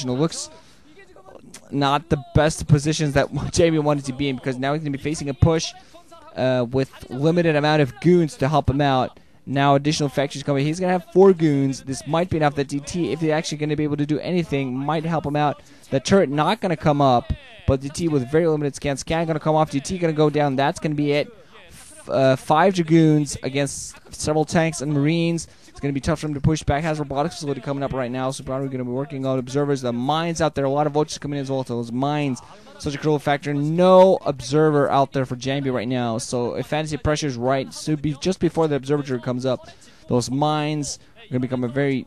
looks not the best positions that JangBi wanted to be in, because now he's going to be facing a push with limited amount of goons to help him out. Now additional factions coming. He's going to have 4 goons. This might be enough that DT, if they're actually going to be able to do anything, might help him out. The turret not going to come up, but DT with very limited scan. Scan going to come off. DT going to go down. That's going to be it. 5 Dragoons against several tanks and Marines. It's going to be tough for him to push back. Has robotics facility coming up right now, so probably going to be working on observers. The mines out there, a lot of vultures coming in as well. So those mines, such a cruel factor. No observer out there for JangBi right now. So if fantasy pressure is right, so be just before the observatory comes up, those mines are going to become a very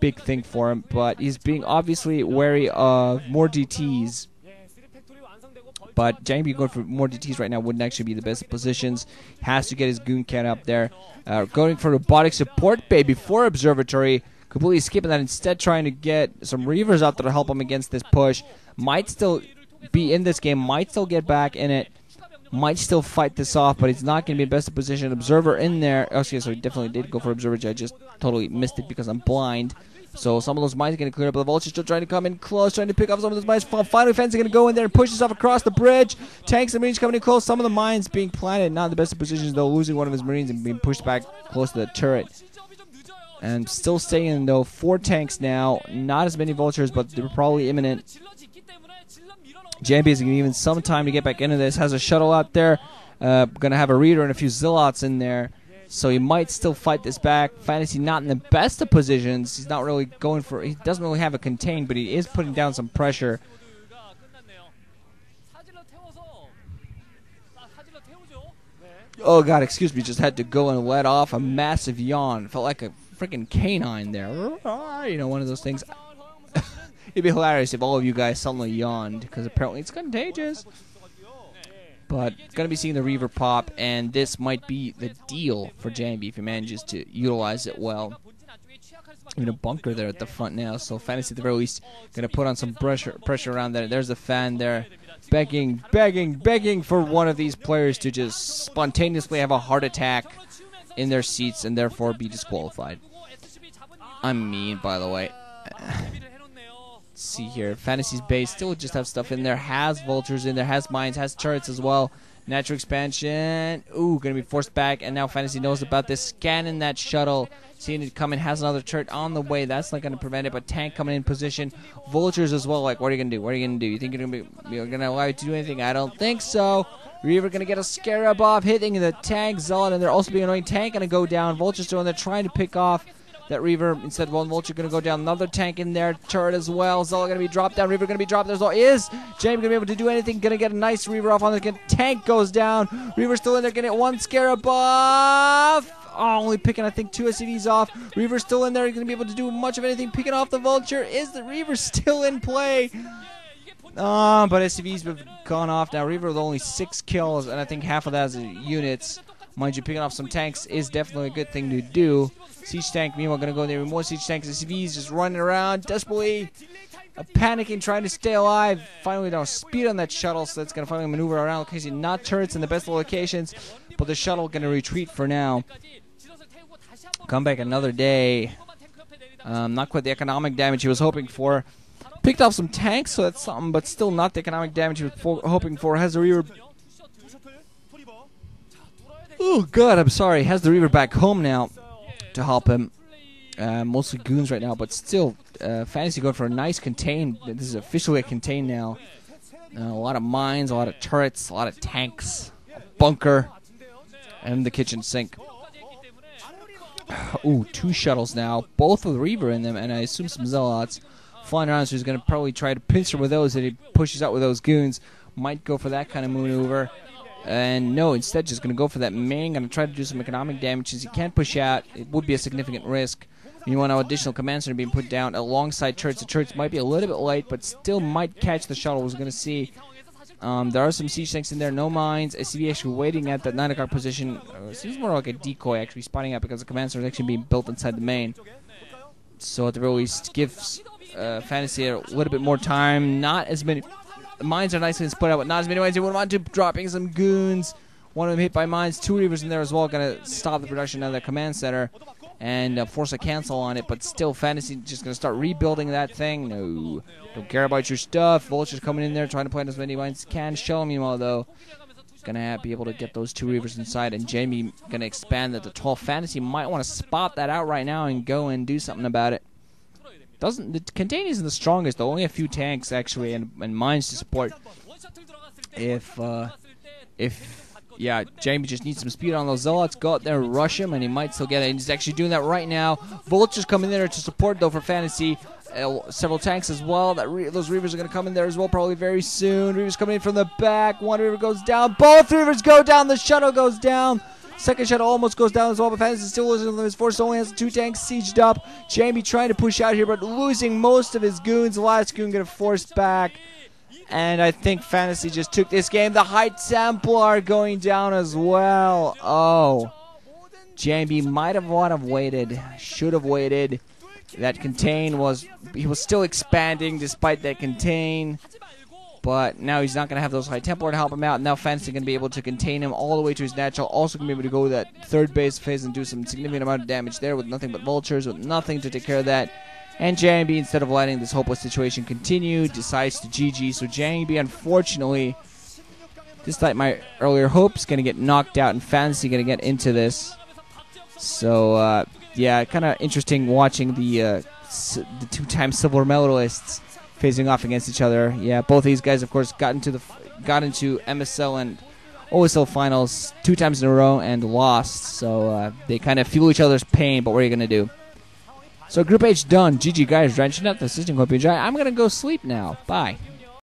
big thing for him. But he's being obviously wary of more DTs. But JangBi going for more DTs right now wouldn't actually be the best positions. Has to get his goon count up there. Going for robotic support bay before observatory. Completely skipping that. Instead trying to get some Reavers out there to help him against this push. Might still be in this game. Might still get back in it. Might still fight this off. But he's not going to be in best position. Observer in there. Oh, so he definitely did go for observatory. I just totally missed it because I'm blind. So some of those mines are going to clear up. The vulture's still trying to come in close, trying to pick up some of those mines. Finally, fans are going to go in there and push himself across the bridge. Tanks and Marines coming in close. Some of the mines being planted. Not in the best of positions, though, losing one of his Marines and being pushed back close to the turret. And still staying in, though. 4 tanks now. Not as many vultures, but they're probably imminent. JangBi is going to give him some time to get back into this. Has a shuttle out there. Going to have a reader and a few zealots in there. So he might still fight this back. Fantasy not in the best of positions. He's not really going for... He doesn't really have a contain, but he is putting down some pressure. Oh, God, excuse me. Just had to go and let off a massive yawn. Felt like a freaking canine there. You know, one of those things. It'd be hilarious if all of you guys suddenly yawned, because apparently it's contagious. But going to be seeing the Reaver pop, and this might be the deal for JangBi if he manages to utilize it well. Even a bunker there at the front now, so Fantasy at the very least going to put on some pressure around there. There's the fan there, begging for one of these players to just spontaneously have a heart attack in their seats and therefore be disqualified. I'm mean, by the way. See here, Fantasy's base still just have stuff in there, has vultures in there, has mines, has turrets as well. Natural expansion, ooh, gonna be forced back, and now Fantasy knows about this, scanning that shuttle, seeing it coming, has another turret on the way. That's not gonna prevent it, but tank coming in position, vultures as well. Like, what are you gonna do? What are you gonna do? You think you're gonna allow you to do anything? I don't think so. Reaver gonna get a scarab off, hitting the tank zealot, and they're also being annoying. Tank gonna go down, vultures still in there trying to pick off that Reaver. Instead, one vulture going to go down. Another tank in there. Turret as well. Zealot going to be dropped down. Reaver going to be dropped there as well. Is JangBi going to be able to do anything? Going to get a nice Reaver off on the tank. Goes down. Reaver still in there. Going to get 1 scarab off. Oh, only picking, I think, 2 SCVs off. Reaver still in there. He's going to be able to do much of anything. Picking off the vulture. Is the Reaver still in play? But SCVs have gone off now. Reaver with only 6 kills, and I think half of that is units. Mind you, picking off some tanks is definitely a good thing to do. Siege tank, meanwhile, going to go in there with more siege tanks. SCVs just running around, desperately panicking, trying to stay alive. Finally, down speed on that shuttle, so that's going to finally maneuver around location. Not turrets in the best of locations, but the shuttle going to retreat for now. Come back another day. Not quite the economic damage he was hoping for. Picked off some tanks, so that's something, but still not the economic damage he was hoping for. Has the Reaver... Oh, God, I'm sorry. Has the Reaver back home now to help him. Mostly goons right now, but still, Fantasy going for a nice contain. This is officially a contain now. A lot of mines, a lot of turrets, a lot of tanks, a bunker, and the kitchen sink. Ooh, 2 shuttles now, both with Reaver in them, and I assume some zealots flying around, so he's going to probably try to pincer with those, and he pushes out with those goons. Might go for that kind of maneuver. And no, instead just going to go for that main. Going to try to do some economic damage. Since he can't push out, it would be a significant risk. You want additional command center being put down alongside turrets. The turrets might be a little bit late, but still might catch the shuttle. We're going to see. There are some siege tanks in there, no mines. SCV actually waiting at that 9 o'clock position. Seems more like a decoy actually spotting out because the command center is actually being built inside the main. So at the very least, gives Fantasy a little bit more time. Not as many... Mines are nicely split out, but not as many mines. They would want to dropping some goons. One of them hit by mines. 2 Reavers in there as well. Going to stop the production of the command center. and force a cancel on it, but still Fantasy just going to start rebuilding that thing. No, don't care about your stuff. Vulture's coming in there trying to plant as many mines as can. Show me more though. Gonna be able to get those 2 Reavers inside, and JangBi gonna expand that. The 12 Fantasy might want to spot that out right now and go and do something about it. The contain isn't the strongest though. Only a few tanks actually and mines to support. If JangBi just needs some speed on those Zealots, go out there, rush him, and he might still get it. And he's actually doing that right now. Vulture's coming in there to support though for Fantasy. Several tanks as well. Those Reavers are going to come in there as well probably very soon. Reavers coming in from the back. One Reaver goes down. Both Reavers go down. The shuttle goes down. Second shuttle almost goes down as well, but Fantasy still losing his force. Only has 2 tanks sieged up. JangBi trying to push out here, but losing most of his goons. The last goon going to force back. And I think Fantasy just took this game. The High Templar going down as well. Oh. JangBi might have waited. Should have waited. That contain he was still expanding despite that contain. But now he's not going to have those High Templar to help him out. Now Fantasy going to be able to contain him all the way to his natural. Also going to be able to go to that 3rd base phase and do some significant amount of damage there with nothing but vultures, with nothing to take care of that. And JangBi, instead of letting this hopeless situation continue, decides to GG. So JangBi, unfortunately, despite my earlier hopes, going to get knocked out, and Fantasy going to get into this. So, yeah, kind of interesting watching the 2-time silver medalists facing off against each other. Yeah, both of these guys, of course, got into MSL and OSL finals 2 times in a row and lost. So they kind of feel each other's pain, but what are you going to do? So Group H done. GG guys, drenching up. This is Hope you enjoy. I'm going to go sleep now. Bye.